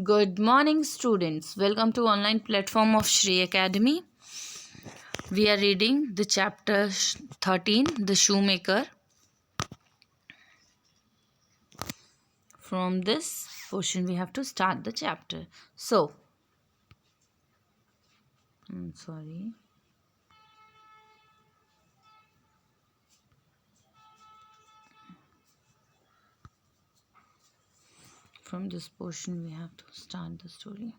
Good morning, students. Welcome to online platform of Shri Academy. We are reading the chapter 13, The Shoemaker. From this portion, we have to start the chapter. So, I'm sorry. From this portion, we have to start the story.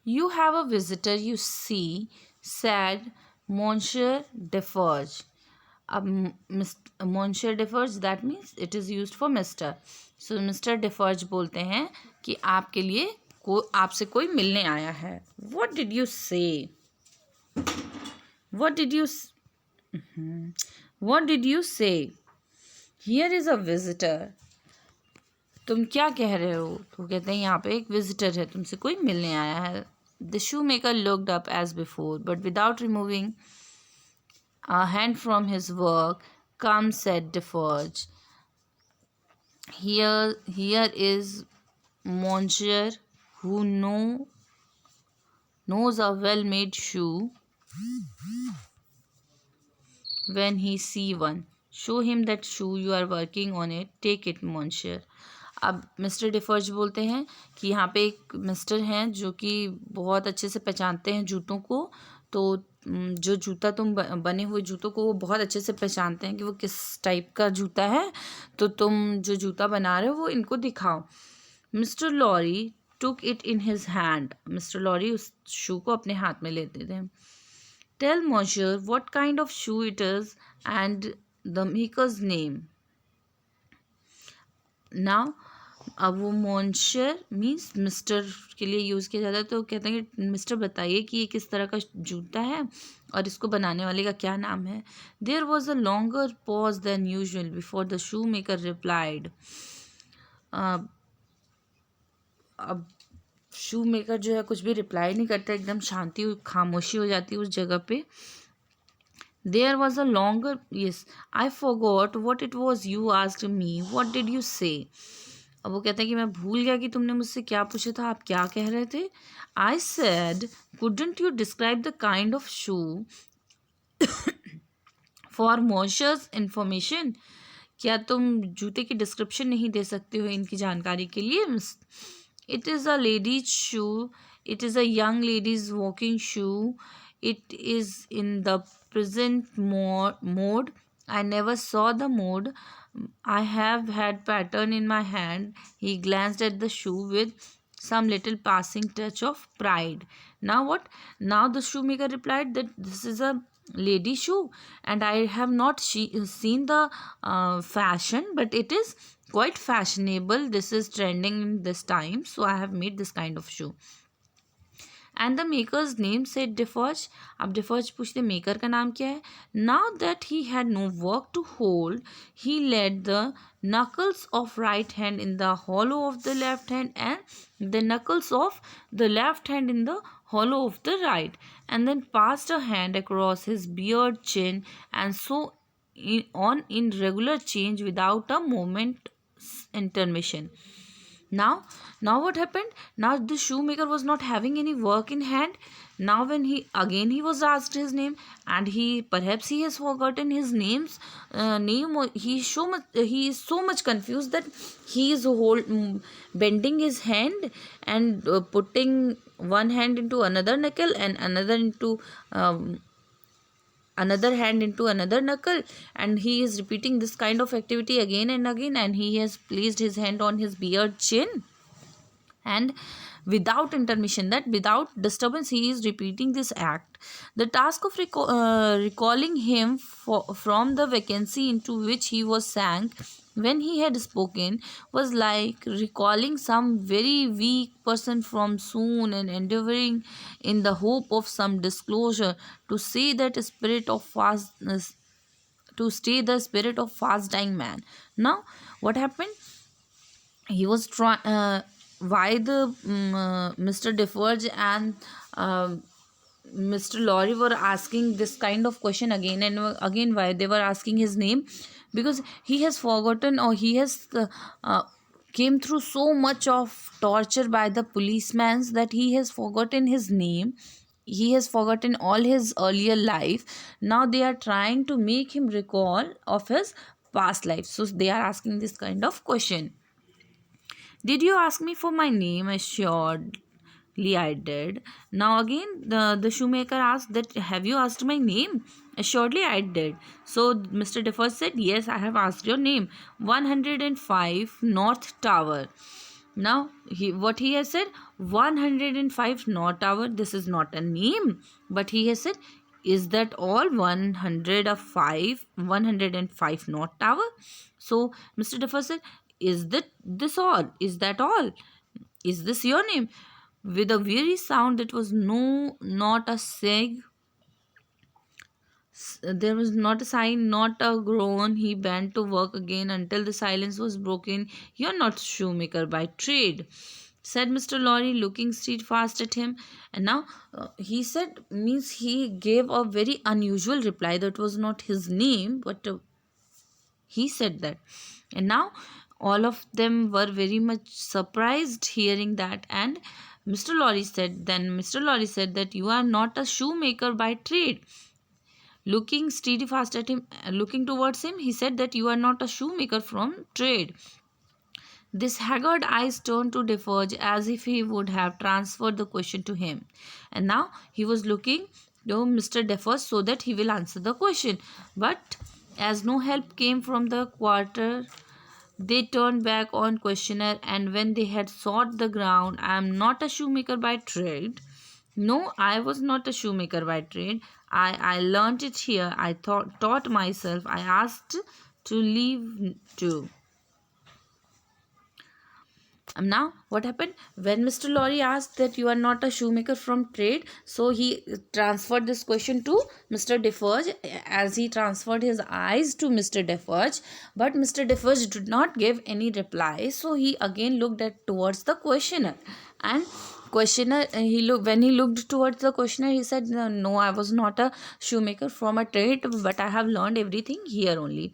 You have a visitor, you see, said Monsieur Defarge. Monsieur Defarge, that means it is used for Mr. So Mr. Defarge बोलते हैं कि आपके लिए आपसे कोई मिलने आया है. What did you say? What did you What did you say? Here is a visitor. तुम क्या कह रहे हो? तो कहते हैं यहाँ पे एक विजिटर है, तुमसे कोई मिलने आया है. The shoemaker looked up as before, but without removing a hand from his work. Come, said Defarge. Here is Monsieur who knows a well-made shoe when he see one. Show him that shoe, you are working on it. Take it, Monsieur. अब mister डिफर्ज बोलते हैं कि यहाँ पे एक mister हैं जो कि बहुत अच्छे से पहचानते हैं जूतों को. तो जो जूता तुम बने हुए जूतों को वो बहुत अच्छे से पहचानते हैं कि वो किस टाइप का जूता है. तो तुम जो जूता बना रहे हो वो इनको दिखाओ. Mister Lorry took it in his hand. Mister Lorry उस शू को अपने हाथ में लेते थे. Tell Monsieur what kind of shoe it is and the maker's name. Now अब वो मॉन्शर मीन्स मिस्टर के लिए यूज़ किया जाता है. तो कहते हैं कि मिस्टर बताइए कि ये किस तरह का जूता है और इसको बनाने वाले का क्या नाम है. There was a longer pause than usual before the shoemaker replied. अब शू मेकर जो है कुछ भी रिप्लाई नहीं करता, एकदम शांति खामोशी हो जाती है उस जगह पे. There was a longer yes I forgot what it was you asked me what did you say. अब वो कहते हैं कि मैं भूल गया कि तुमने मुझसे क्या पूछा था, आप क्या कह रहे थे. I said couldn't you describe the kind of shoe for Monsieur's information. क्या तुम जूते की डिस्क्रिप्शन नहीं दे सकते हो इनकी जानकारी के लिए. It is a ladies shoe. It is a young ladies walking shoe. It is in the present mode. I never saw the mode. I have had pattern in my hand. He glanced at the shoe with some little passing touch of pride. Now what? Now the shoemaker replied that this is a lady shoe and I have not seen the fashion, but it is quite fashionable. This is trending in this time, so I have made this kind of shoe. And the maker's name said Defarge. अब Defarge पूछते maker का नाम क्या है. Now that he had no work to hold he let the knuckles of right hand in the hollow of the left hand and the knuckles of the left hand in the hollow of the right, and then passed a hand across his beard chin and so on in regular change without a moment's intermission. Now what happened. Now the shoemaker was not having any work in hand. Now when he was asked his name, and perhaps he has forgotten his name. He is so much confused that he is bending his hand and putting one hand into another knuckle and another hand into another knuckle, and he is repeating this kind of activity again and again, and he has placed his hand on his beard chin and without intermission, that without disturbance he is repeating this act. The task of recalling him from the vacancy into which he was sank when he had spoken was like recalling some very weak person from soon and endeavoring in the hope of some disclosure to say that spirit of fastness to stay the spirit of fast dying man. Now what happened. He was trying why the Mr. Defarge and Mr. Lorry were asking this kind of question again and again. Why they were asking his name? Because he has forgotten, or he has came through so much of torture by the policemen that he has forgotten his name. He has forgotten all his earlier life. Now they are trying to make him recall of his past life. So they are asking this kind of question. Did you ask me for my name? Assuredly I did. Now again the shoemaker asked that, have you asked my name? Assuredly I did. So Mr. Defoe said, yes, I have asked your name. 105 North Tower. Now what he has said, 105 North Tower. This is not a name, but he has said, is that all? 105 North Tower. So Mr. Defoe said, is that all? Is this your name? With a weary sound that was not a sig, there was not a sign, not a groan. He bent to work again until the silence was broken. You're not shoemaker by trade, said Mr. Lorry, looking steadfast at him. And now he said, means he gave a very unusual reply. That was not his name, but he said that. And now all of them were very much surprised hearing that. And Mr. Lorry said that you are not a shoemaker by trade. Looking steadfast at him, looking towards him, he said that you are not a shoemaker from trade. This haggard eyes turned to Defarge as if he would have transferred the question to him. And now he was looking to Mr. Defarge so that he will answer the question. But as no help came from the quarter, they turned back on questioner, and when they had sought the ground, I am not a shoemaker by trade. No, I was not a shoemaker by trade. I learnt it here. I taught myself. I asked to leave too. Now what happened when Mr. Lorry asked that you are not a shoemaker from trade, so he transferred this question to Mr. Defarge, as he transferred his eyes to Mr. Defarge, but Mr. Defarge did not give any reply. So he again looked at towards the questioner, and questioner when he looked towards the questioner, he said, no, I was not a shoemaker from a trade, but I have learned everything here only.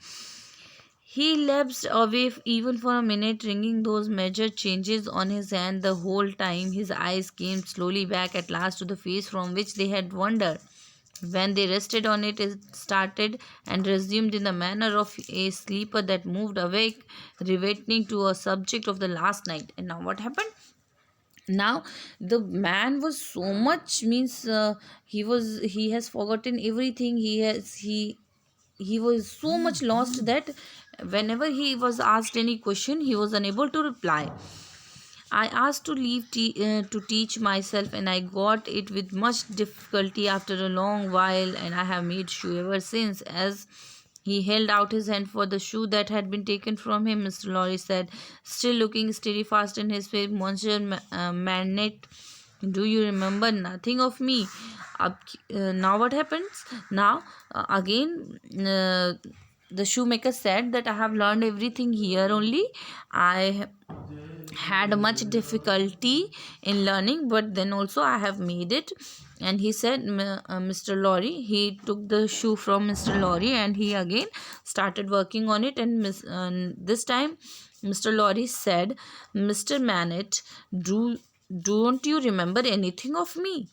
He lapsed away even for a minute, ringing those measured changes on his hand the whole time. His eyes came slowly back at last to the face from which they had wandered. When they rested on it, it started and resumed in the manner of a sleeper that moved awake, reverting to a subject of the last night. And now what happened? Now the man was so much, means he has forgotten everything. He was so much lost that whenever he was asked any question, he was unable to reply. I asked to leave to teach myself, and I got it with much difficulty after a long while, and I have made shoe ever since. As he held out his hand for the shoe that had been taken from him, Mr. Lorry said, still looking steadfast in his face, Monsieur Manet, do you remember nothing of me? Now what happens? Now again the shoemaker said that I have learned everything here only. I had much difficulty in learning, but then also I have made it. And he said, Mr. Lorry, he took the shoe from Mr. Lorry and he again started working on it. And this time Mr. Lorry said, Mr. Manet, don't you remember anything of me?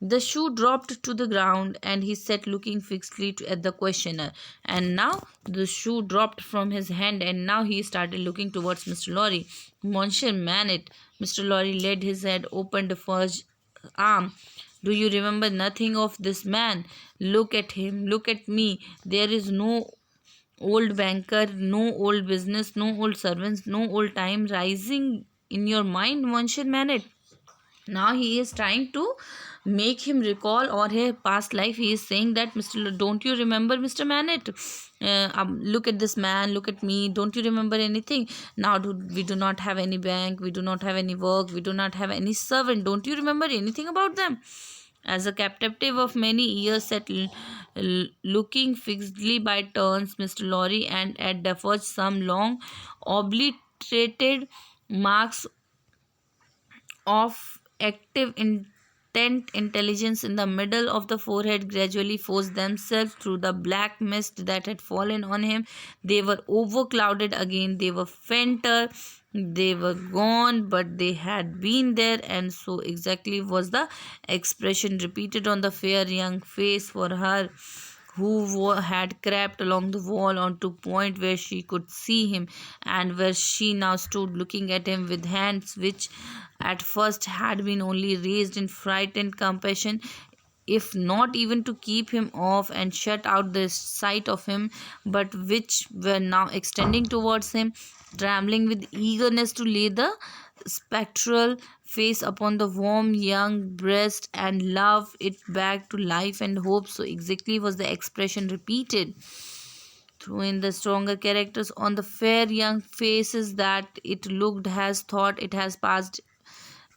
The shoe dropped to the ground and he sat looking fixedly at the questioner. And now the shoe dropped from his hand and now he started looking towards Mr. Lorry. Monsieur Manet, Mr. Lorry laid his head open the first arm. Do you remember nothing of this man? Look at him, look at me. There is no old banker, no old business, no old servants, no old time rising in your mind, Monsieur Manet. Now he is trying to make him recall or his past life. He is saying that, don't you remember Mr. Manet? Look at this man, look at me. Don't you remember anything? Now we do not have any bank, we do not have any work, we do not have any servant. Don't you remember anything about them? As a captive of many years, sat looking fixedly by turns Mr. Lorry and at Defarge, some long obliterated marks of active latent intelligence in the middle of the forehead gradually forced themselves through the black mist that had fallen on him. They were overclouded again. They were fainter. They were gone, but they had been there, and so exactly was the expression repeated on the fair young face for her who had crept along the wall onto a point where she could see him, and where she now stood looking at him with hands which at first had been only raised in frightened compassion, if not even to keep him off and shut out the sight of him, but which were now extending towards him, trembling with eagerness to lay the spectral face upon the warm young breast and love it back to life and hope. So exactly was the expression repeated through in the stronger characters on the fair young faces, that it looked as thought it has passed.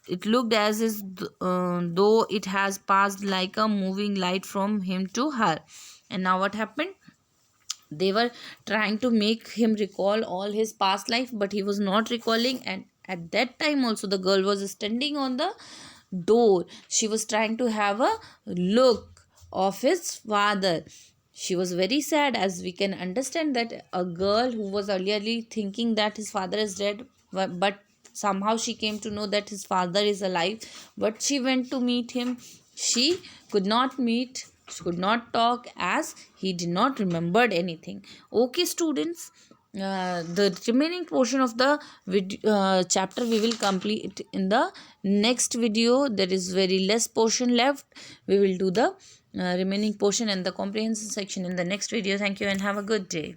It looked as is though it has passed like a moving light from him to her. And now what happened? They were trying to make him recall all his past life, but he was not recalling. And at that time also the girl was standing on the door. She was trying to have a look of his father. She was very sad, as we can understand that a girl who was earlierly thinking that his father is dead, but somehow she came to know that his father is alive. But she went to meet him. She could not meet, she could not talk, as he did not remembered anything. Okay, students, the remaining portion of the chapter we will complete in the next video. There is very less portion left. We will do the remaining portion and the comprehension section in the next video. Thank you and have a good day.